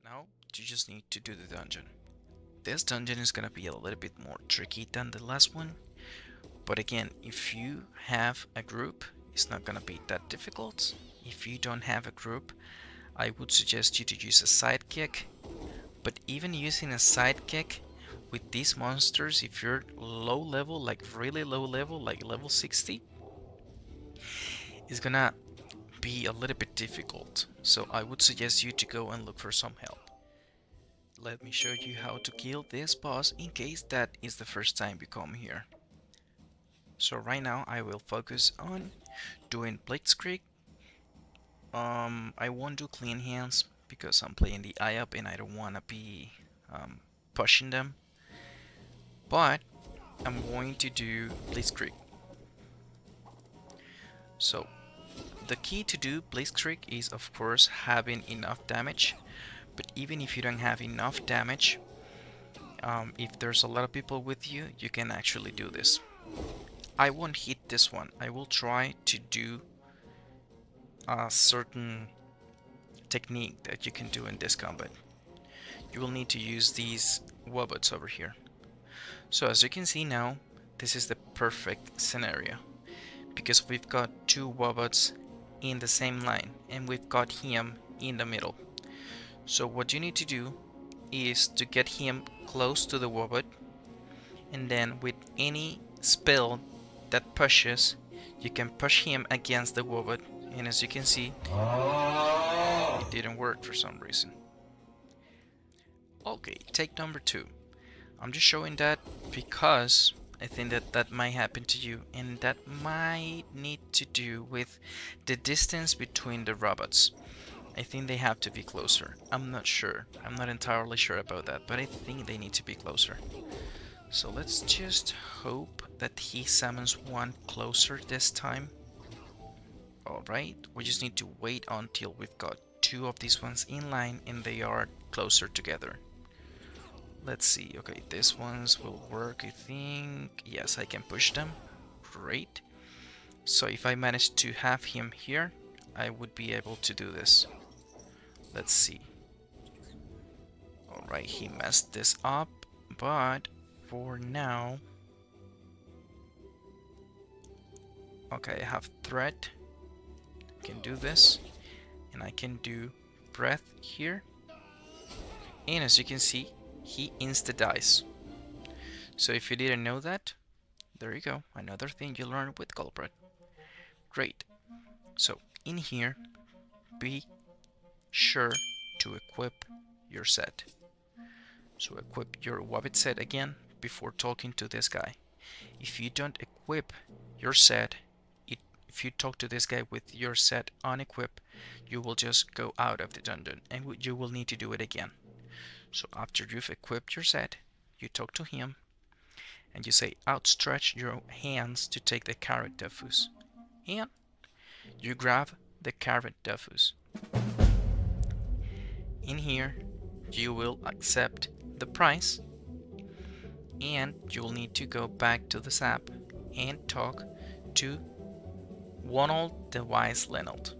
[SPEAKER 1] Now you just need to do the dungeon. This dungeon is gonna be a little bit more tricky than the last one, but again, if you have a group, it's not gonna be that difficult. If you don't have a group, I would suggest you to use a sidekick, but even using a sidekick with these monsters, if you're low level, like really low level, like level 60, it's gonna be a little bit difficult. So I would suggest you to go and look for some help. Let me show you how to kill this boss in case that is the first time you come here. So right now I will focus on doing Blitzkrieg. I won't do clean hands because I'm playing the eye up and I don't want to be pushing them. But I'm going to do Blitzkrieg. So the key to do Blitzkrieg is of course having enough damage. But even if you don't have enough damage, if there's a lot of people with you, you can actually do this. I won't hit this one. I will try to do a certain technique that you can do in this combat. You will need to use these Wabbits over here. So as you can see now, this is the perfect scenario because we've got two Wabbits in the same line and we've got him in the middle. So what you need to do is to get him close to the Wabbit, and then with any spell that pushes, you can push him against the Wabbit, and as you can see, it didn't work for some reason. Okay, take number 2. I'm just showing that because I think that might happen to you, and that might need to do with the distance between the robots. I think they have to be closer. I'm not sure. I'm not entirely sure about that, but I think they need to be closer. So let's just hope that he summons one closer this time. Alright, we just need to wait until we've got 2 of these ones in line and they are closer together. Let's see. Okay, these ones will work, I think. Yes, I can push them. Great. So if I manage to have him here, I would be able to do this. Let's see. Alright, he messed this up, but for now... Okay, I have threat. I can do this. And I can do breath here. And as you can see, he insta-dies. So if you didn't know that, there you go. Another thing you learn with Culprit. Great. So in here, be sure to equip your set. So equip your Wabbit set again before talking to this guy. If you don't equip your set, if you talk to this guy with your set unequipped, you will just go out of the dungeon and you will need to do it again. So after you've equipped your set, you talk to him and you say outstretch your hands to take the CAWWOT Dofus. And you grab the CAWWOT Dofus. In here, you will accept the price and you'll need to go back to the sap and talk to Lenald the wise Lenald.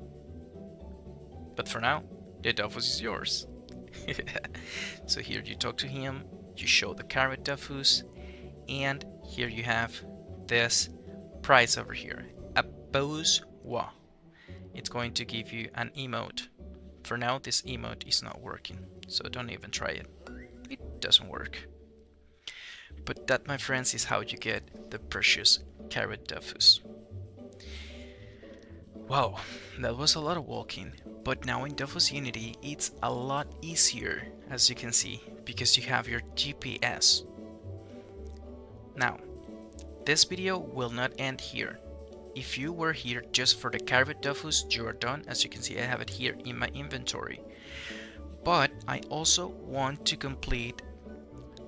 [SPEAKER 1] But for now, the Dofus is yours. So here you talk to him, you show the CAWWOT Dofus, and here you have this price over here, a Bogus. it's going to give you an emote. For now, this emote is not working, so don't even try it. It doesn't work. But that, my friends, is how you get the precious CAWWOT Dofus. Wow, that was a lot of walking, but now in Dofus Unity it's a lot easier, as you can see, because you have your GPS. Now, this video will not end here. If you were here just for the CAWWOT Dofus, you are done. As you can see, I have it here in my inventory. But I also want to complete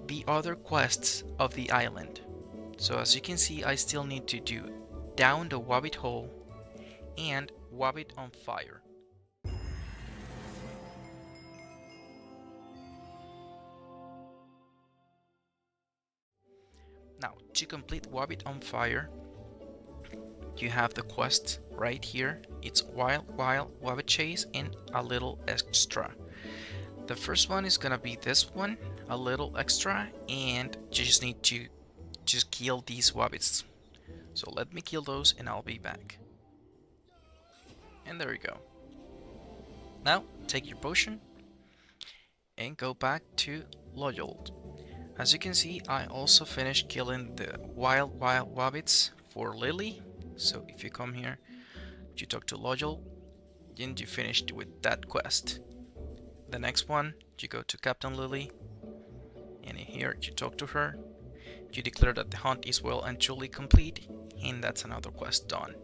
[SPEAKER 1] the other quests of the island. So as you can see, I still need to do down the Wabbit Hole and Wabbit on Fire. Now, to complete Wabbit on Fire, you have the quest right here. It's Wild Wabbit Chase and a little extra. The first one is gonna be this one, a little extra, and you just need to just kill these wabbits. So let me kill those and I'll be back. And there you go. Now take your potion and go back to Lenald. As you can see, I also finished killing the wild wabbits for Lily. So if you come here, you talk to Lenald, then you finished with that quest. The next one, you go to Captain Lily, and in here you talk to her. You declare that the hunt is well and truly complete, and that's another quest done.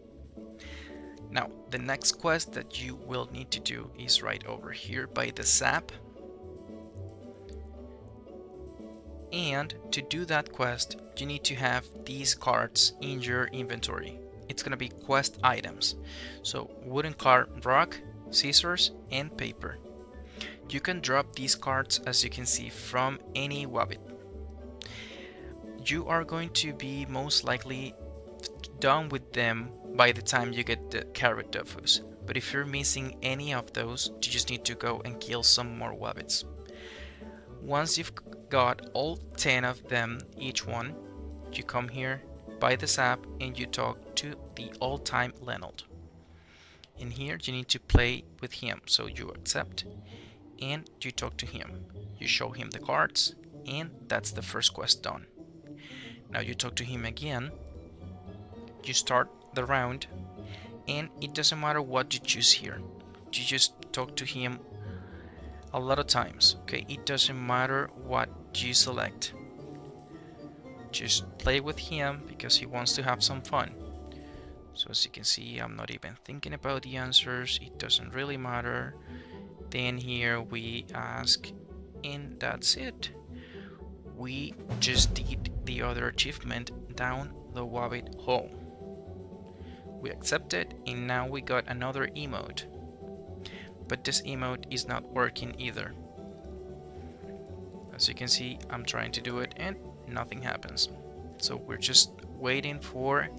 [SPEAKER 1] Now, the next quest that you will need to do is right over here by the sap. And to do that quest, you need to have these cards in your inventory. It's gonna be quest items. So wooden card, rock, scissors, and paper. You can drop these cards, as you can see, from any wabbit. You are going to be most likely done with them by the time you get the CAWWOT Dofus. But if you're missing any of those, you just need to go and kill some more wabbits. Once you've got all 10 of them, each one, you come here by the sap and you talk to the all-time Lenald. In here you need to play with him, so you accept and you talk to him. You show him the cards, and that's the first quest done. Now you talk to him again, you start the round, and it doesn't matter what you choose here. You just talk to him a lot of times, okay? It doesn't matter what you select. Just play with him because he wants to have some fun. So as you can see, I'm not even thinking about the answers. It doesn't really matter. Then here we ask, and that's it. We just did the other achievement down the Wabbit Hole. We accepted, and now we got another emote. But this emote is not working either. As you can see, I'm trying to do it and nothing happens. So we're just waiting for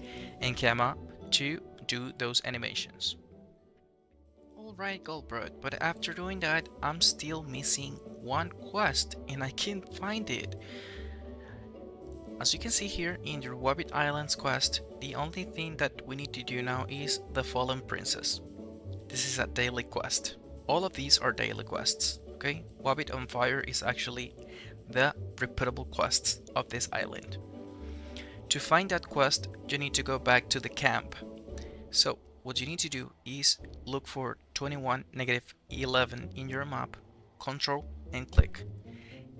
[SPEAKER 1] Empewow to do those animations. Alright, Goldbrood, but after doing that, I'm still missing one quest and I can't find it. As you can see here in your Wabbit Islands quest, the only thing that we need to do now is the Fallen Princess. This is a daily quest. All of these are daily quests, okay? Wabbit on Fire is actually the repeatable quests of this island. To find that quest, you need to go back to the camp. So what you need to do is look for 21-11 in your map, control and click,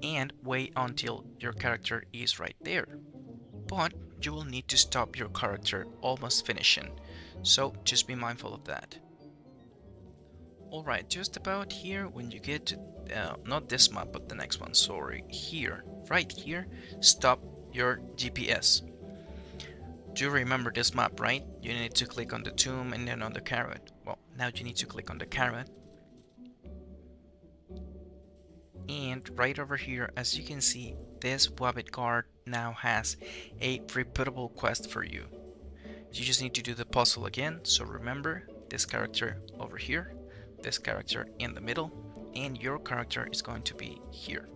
[SPEAKER 1] and wait until your character is right there. But you will need to stop your character almost finishing, so just be mindful of that. Alright, just about here when you get to, not this map but the next one, sorry, here, right here, stop your GPS. Do you remember this map, right? You need to click on the tomb and then on the carrot. Well, now you need to click on the carrot. And right over here, as you can see, this Wabbit card now has a repeatable quest for you. You just need to do the puzzle again. So remember, this character over here, this character in the middle, and your character is going to be here.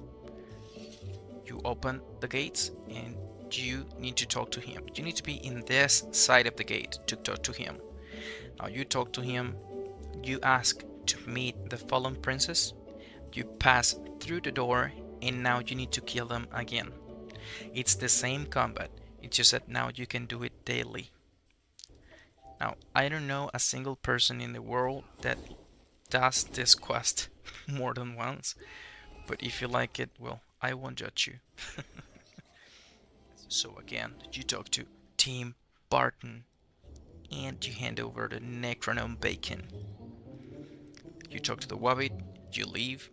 [SPEAKER 1] You open the gates and you need to talk to him. You need to be in this side of the gate to talk to him. Now you talk to him, you ask to meet the fallen princess, you pass through the door, and now you need to kill them again. It's the same combat, it's just that now you can do it daily. Now, I don't know a single person in the world that does this quest more than once, but if you like it, well, I won't judge you. So again, you talk to Team Barton and you hand over the Necronome Bacon. You talk to the Wabbit, you leave,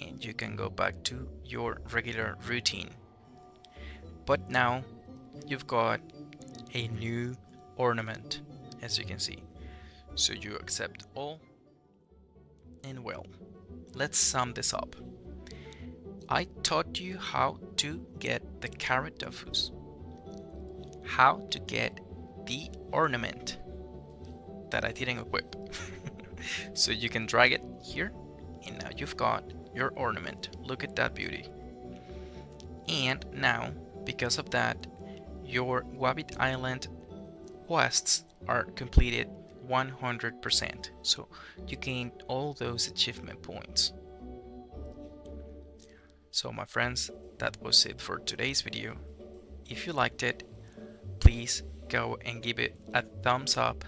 [SPEAKER 1] and you can go back to your regular routine. But now you've got a new ornament, as you can see. So you accept all, and well, let's sum this up. I taught you how to get the CAWWOT Dofus, how to get the ornament that I didn't equip. So you can drag it here, and now you've got your ornament. Look at that beauty. And now, because of that, your Wabbit Island quests are completed 100%. So you gained all those achievement points. So my friends, that was it for today's video. If you liked it, please go and give it a thumbs up.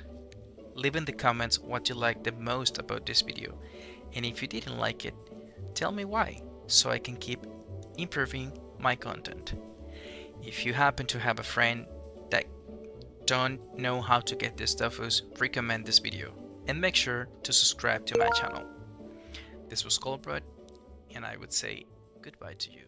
[SPEAKER 1] Leave in the comments what you liked the most about this video. And if you didn't like it, tell me why, so I can keep improving my content. If you happen to have a friend that don't know how to get this Dofus, recommend this video. And make sure to subscribe to my channel. This was CAWWOT, and I would say goodbye to you.